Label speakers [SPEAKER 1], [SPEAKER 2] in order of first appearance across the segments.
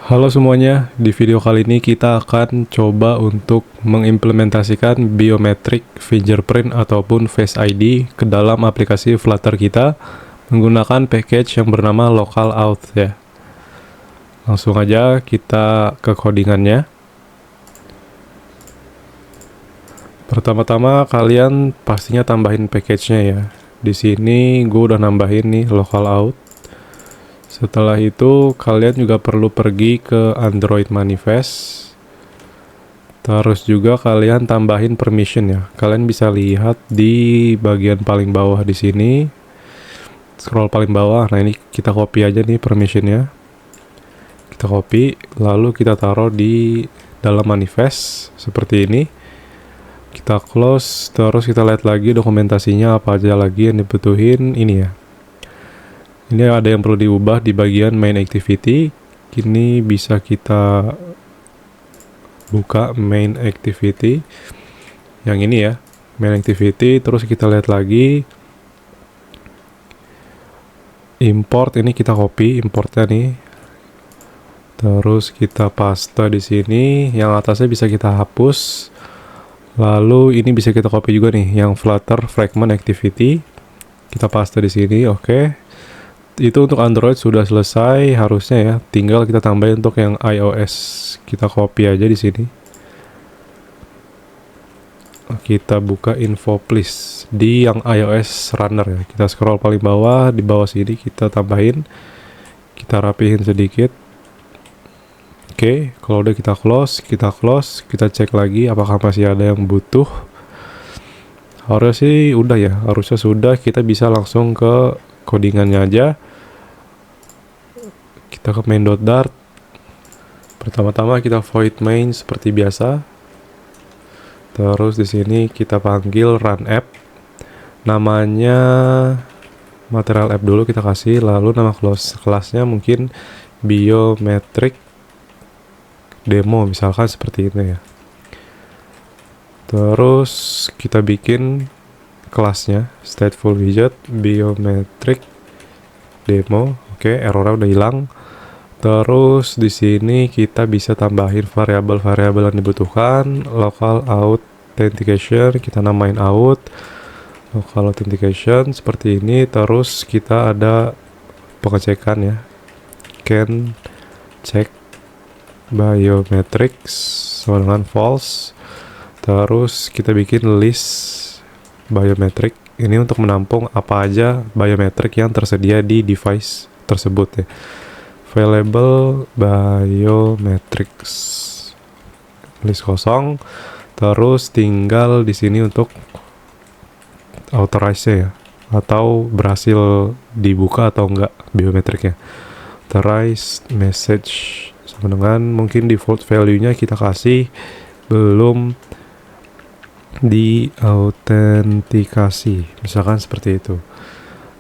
[SPEAKER 1] Halo semuanya, di video kali ini kita akan coba untuk mengimplementasikan biometric fingerprint ataupun Face ID ke dalam aplikasi Flutter kita menggunakan package yang bernama localauth ya. Langsung aja kita ke codingannya. Pertama-tama kalian pastinya tambahin package-nya ya. Di sini gue udah nambahin nih localauth. Setelah itu kalian juga perlu pergi ke Android Manifest. Terus juga kalian tambahin permission ya. Kalian bisa lihat di bagian paling bawah di sini. Scroll paling bawah. Nah, ini kita copy aja nih permissionnya. Kita copy, lalu kita taruh di dalam manifest seperti ini. Kita close, terus kita lihat lagi dokumentasinya apa aja lagi yang dibutuhin. Ini ya. Ini ada yang perlu diubah di bagian main activity. Ini bisa kita buka main activity yang ini ya, main activity. Terus kita lihat lagi import, ini kita copy importnya nih. Terus kita paste di sini. Yang atasnya bisa kita hapus. Lalu ini bisa kita copy juga nih, yang Flutter fragment activity. Kita paste di sini, oke. Itu untuk Android sudah selesai harusnya ya. Tinggal kita tambahin untuk yang iOS. Kita copy aja di sini. Kita buka info please di yang iOS runner ya. Kita scroll paling bawah, di bawah sini kita tambahin. Kita rapihin sedikit. Oke, kalau udah kita close, kita cek lagi apakah masih ada yang butuh. Harusnya sih udah ya, harusnya sudah. Kita bisa langsung ke codingannya aja. Kita ke main.dart. Pertama-tama kita void main seperti biasa. Terus di sini kita panggil run app. Namanya material app dulu kita kasih, lalu nama kelasnya mungkin biometric demo misalkan seperti ini ya. Terus kita bikin kelasnya stateful widget biometric demo. Oke, errornya udah hilang. Terus di sini kita bisa tambahin variabel-variabel yang dibutuhkan. Local authentication kita namain out. Local authentication seperti ini. Terus kita ada pengecekan ya. Can check biometrics sama dengan false. Terus kita bikin list biometric. Ini untuk menampung apa aja biometrik yang tersedia di device tersebut ya. Available biometrics list kosong. Terus tinggal di sini untuk authorize ya, atau berhasil dibuka atau enggak biometriknya. Authorize message sama dengan mungkin default value-nya kita kasih belum diautentikasi, misalkan seperti itu.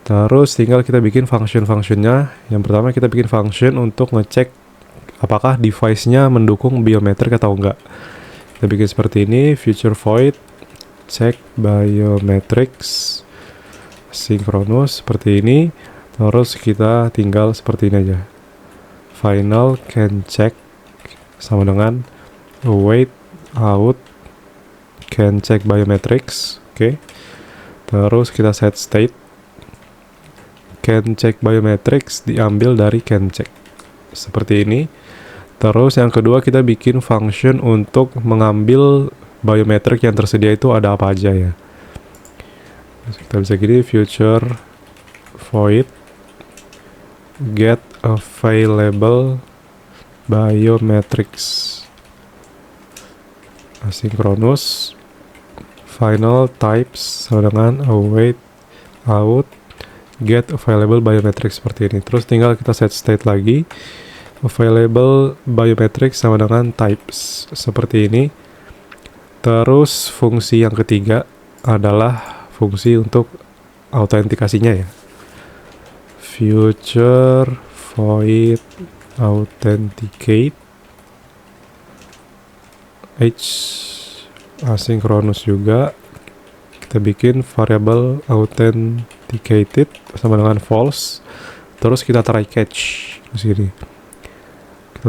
[SPEAKER 1] Terus tinggal kita bikin function-functionnya. Yang pertama kita bikin function untuk ngecek apakah device-nya mendukung biometrik atau enggak. Kita bikin seperti ini, future void check biometrics synchronous seperti ini. Terus kita tinggal seperti ini aja. Final can check sama dengan await out can check biometrics. Oke. Terus kita set state can check biometrics diambil dari can check seperti ini. Terus yang kedua kita bikin function untuk mengambil biometrik yang tersedia itu ada apa aja ya. Kita bisa gini, future void get available biometrics asynchronous final types sama dengan await out get available biometrics seperti ini. Terus tinggal kita set state lagi, available biometrics sama dengan types seperti ini. Terus fungsi yang ketiga adalah fungsi untuk autentikasinya ya. Future void authenticate asynchronous juga. Kita bikin variable authenticated sama dengan false. Terus kita try catch di sini.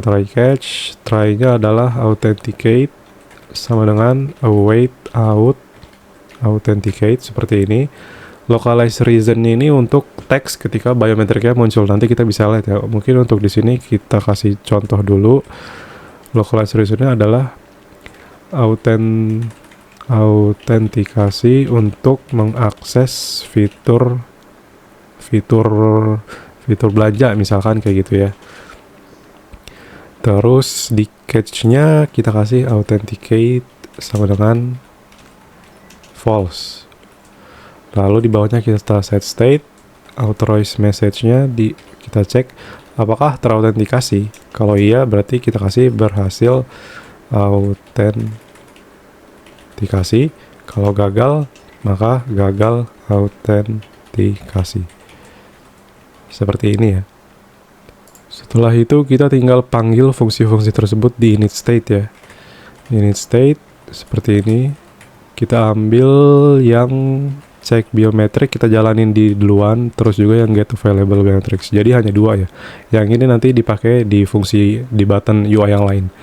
[SPEAKER 1] try catch, try-nya adalah authenticate sama dengan await out authenticate seperti ini. Localize reason ini untuk teks ketika biometriknya muncul. Nanti kita bisa lihat ya. Mungkin untuk di sini kita kasih contoh dulu. Localize reasonnya adalah autentikasi untuk mengakses fitur belanja misalkan kayak gitu ya. Terus di catch-nya kita kasih authenticate sama dengan false. Lalu di bawahnya kita set state, authorize message-nya kita cek apakah terautentikasi. Kalau iya berarti kita kasih berhasil autentikasi. Kalau gagal maka gagal autentikasi. Seperti ini ya. Setelah itu kita tinggal panggil fungsi-fungsi tersebut di init state ya. Init state seperti ini. Kita ambil yang cek biometrik, kita jalanin di duluan, terus juga yang get available biometrics. Jadi hanya dua ya. Yang ini nanti dipakai di fungsi di button UI yang lain.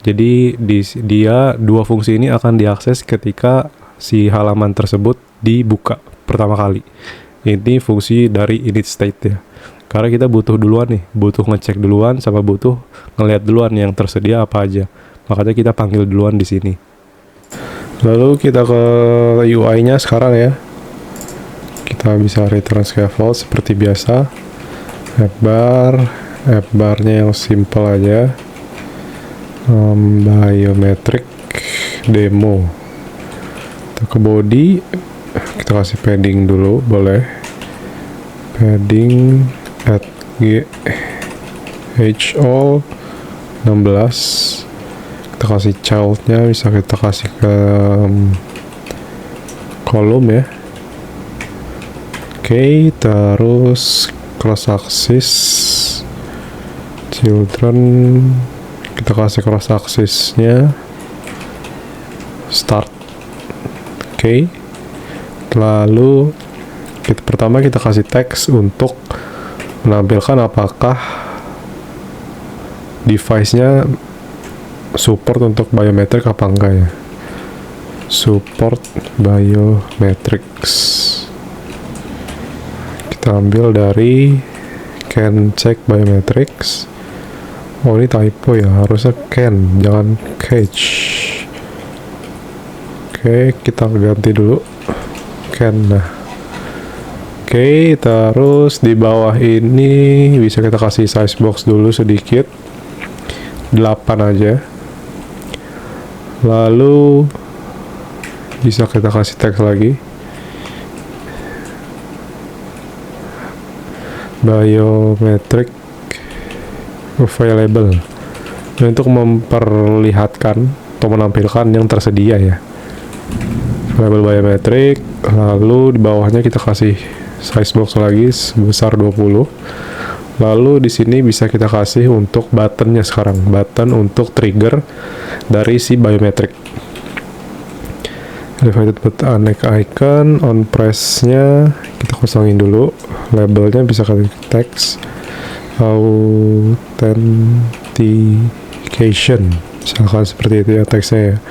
[SPEAKER 1] Jadi dia dua fungsi ini akan diakses ketika si halaman tersebut dibuka pertama kali. Ini fungsi dari init state ya. Karena kita butuh duluan nih, butuh ngecek duluan sama butuh ngelihat duluan yang tersedia apa aja. Makanya kita panggil duluan di sini. Lalu kita ke UI-nya sekarang ya. Kita bisa return scaffold seperti biasa. App barnya yang simple aja. Biometric demo. Kita ke body, kita kasih padding dulu, boleh. Padding at HO 16. Kita kasih childnya, bisa kita kasih ke kolom ya. Oke, terus cross axis children, kita kasih cross axisnya start. Oke, lalu pertama kita kasih teks untuk menampilkan apakah device-nya support untuk biometrik apa enggak ya. Support biometrics. Kita ambil dari can check biometrics. Oh ini typo ya, harusnya can, jangan catch. Oke, kita ganti dulu can. Nah, oke, terus di bawah ini bisa kita kasih size box dulu sedikit, 8 aja. Lalu bisa kita kasih teks lagi, biometric available, untuk memperlihatkan atau menampilkan yang tersedia ya, available biometric. Lalu di bawahnya kita kasih size box lagi sebesar 20. Lalu di sini bisa kita kasih untuk buttonnya sekarang, button untuk trigger dari si biometric. Elevated button icon, on press-nya kita kosongin dulu. Labelnya bisa kasih teks authentication, misalkan seperti itu ya teksnya ya.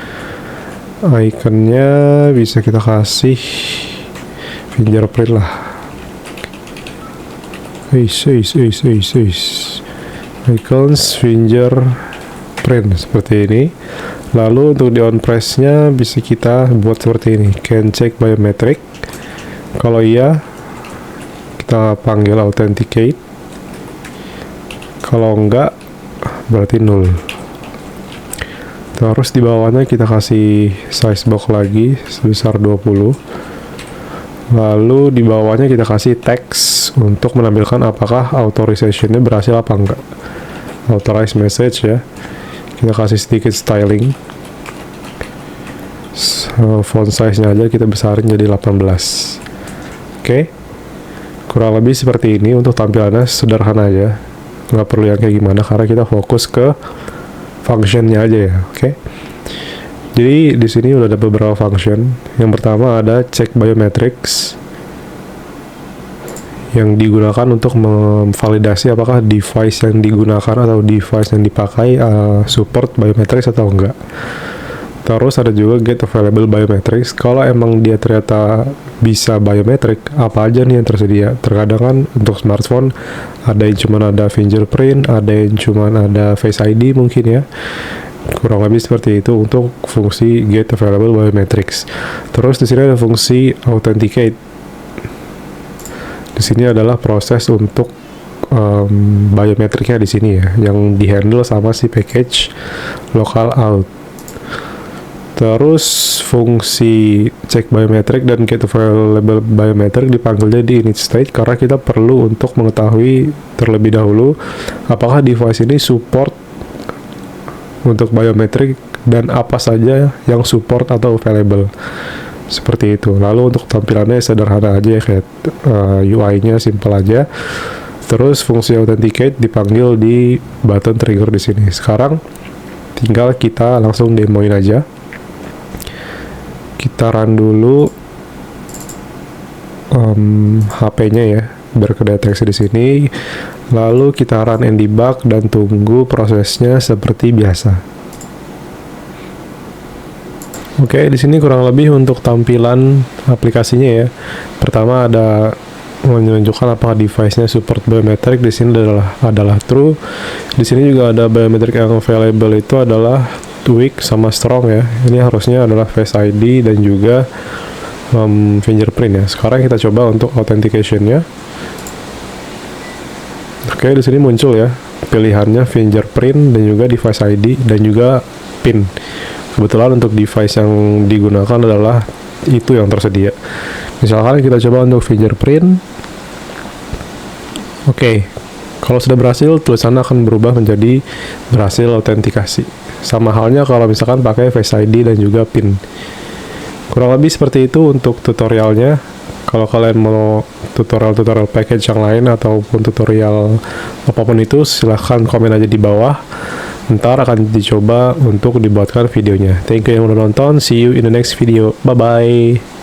[SPEAKER 1] Iconnya bisa kita kasih fingerprint lah. Icons fingerprint seperti ini. Lalu untuk di on press nya bisa kita buat seperti ini, can check biometric. Kalau iya kita panggil authenticate, kalau enggak berarti null. Terus di bawahnya kita kasih size box lagi sebesar 20. Lalu di bawahnya kita kasih teks untuk menampilkan apakah authorization-nya berhasil apa enggak. Authorize message ya. Kita kasih sedikit styling. Font size-nya aja kita besarin jadi 18. Oke. Kurang lebih seperti ini untuk tampilannya, sederhana aja. Nggak perlu yang kayak gimana karena kita fokus ke function-nya aja ya. Oke. Jadi di sini udah ada beberapa function. Yang pertama ada check biometrics. yang digunakan untuk memvalidasi apakah device yang digunakan atau device yang dipakai support biometrics atau enggak. Terus ada juga get available biometrics. Kalau emang dia ternyata bisa biometric, apa aja nih yang tersedia? Terkadang kan untuk smartphone ada yang cuma ada fingerprint, ada yang cuma ada Face ID mungkin ya. Kurang lebih seperti itu untuk fungsi get available biometrics. Terus di sini ada fungsi authenticate. Di sini adalah proses untuk biometriknya di sini ya, yang dihandle sama si package local auth. Terus fungsi check biometric dan get available biometric dipanggilnya di init state karena kita perlu untuk mengetahui terlebih dahulu apakah device ini support untuk biometric dan apa saja yang support atau available. Seperti itu. Lalu untuk tampilannya sederhana aja ya, kayak UI-nya simple aja. Terus fungsi authenticate dipanggil di button trigger di sini. Sekarang tinggal kita langsung demoin aja. Kita run dulu HP-nya ya, berkedeteksi di sini. Lalu kita run and debug dan tunggu prosesnya seperti biasa. Oke, di sini kurang lebih untuk tampilan aplikasinya ya. Pertama ada menunjukkan apakah device-nya support biometric. Di sini adalah true. Di sini juga ada biometric yang available itu adalah weak sama strong ya. Ini harusnya adalah Face ID dan juga fingerprint ya. Sekarang kita coba untuk authentication-nya. Oke, di sini muncul ya pilihannya fingerprint dan juga device ID dan juga PIN. Kebetulan untuk device yang digunakan adalah itu yang tersedia. Misalkan kita coba untuk fingerprint. Oke, kalau sudah berhasil, tulisannya akan berubah menjadi berhasil autentikasi. Sama halnya kalau misalkan pakai Face ID dan juga PIN. Kurang lebih seperti itu untuk tutorialnya. Kalau kalian mau tutorial-tutorial package yang lain ataupun tutorial apapun itu, silahkan komen aja di bawah. Ntar akan dicoba untuk dibuatkan videonya. Thank you yang udah nonton. See you in the next video. Bye-bye.